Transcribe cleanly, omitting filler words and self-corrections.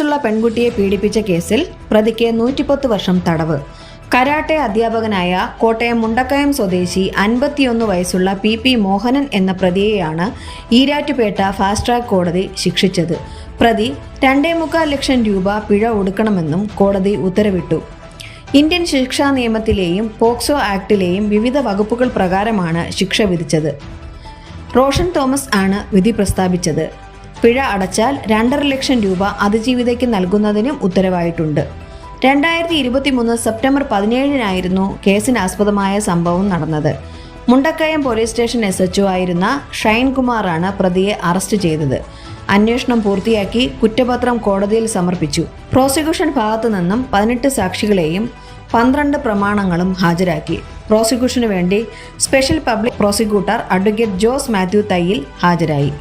വയസ്സുള്ള പെൺകുട്ടിയെ പീഡിപ്പിച്ച കേസിൽ പ്രതിക്ക് 110 വർഷം തടവ്. കരാട്ടെ അധ്യാപകനായ കോട്ടയം മുണ്ടക്കയം സ്വദേശി 51 വയസ്സുള്ള PP മോഹനൻ എന്ന പ്രതിയെയാണ് ഈരാറ്റുപേട്ട ഫാസ്റ്റ് ട്രാക്ക് കോടതി ശിക്ഷിച്ചത്. പ്രതി 2.25 ലക്ഷം രൂപ പിഴ ഒടുക്കണമെന്നും കോടതി ഉത്തരവിട്ടു. ഇന്ത്യൻ ശിക്ഷാ നിയമത്തിലെയും പോക്സോ ആക്ടിലെയും വിവിധ വകുപ്പുകൾ പ്രകാരമാണ് ശിക്ഷ വിധിച്ചത്. റോഷൻ തോമസ് ആണ് വിധി പ്രസ്താവിച്ചത്. പിഴ അടച്ചാൽ 2.5 ലക്ഷം രൂപ അതിജീവിതയ്ക്ക് നൽകുന്നതിനും ഉത്തരവായിട്ടുണ്ട്. 2023 സെപ്റ്റംബർ 17-നായിരുന്നു കേസിനാസ്പദമായ സംഭവം നടന്നത്. മുണ്ടക്കയം പോലീസ് സ്റ്റേഷൻ SHO ആയിരുന്ന ഷൈൻകുമാറാണ് പ്രതിയെ അറസ്റ്റ് ചെയ്തത്. അന്വേഷണം പൂർത്തിയാക്കി കുറ്റപത്രം കോടതിയിൽ സമർപ്പിച്ചു. പ്രോസിക്യൂഷൻ ഭാഗത്തു നിന്നും 18 സാക്ഷികളെയും 12 പ്രമാണങ്ങളും ഹാജരാക്കി. പ്രോസിക്യൂഷനു വേണ്ടി special public prosecutor advocate Jose Mathew Thayyil ഹാജരായി.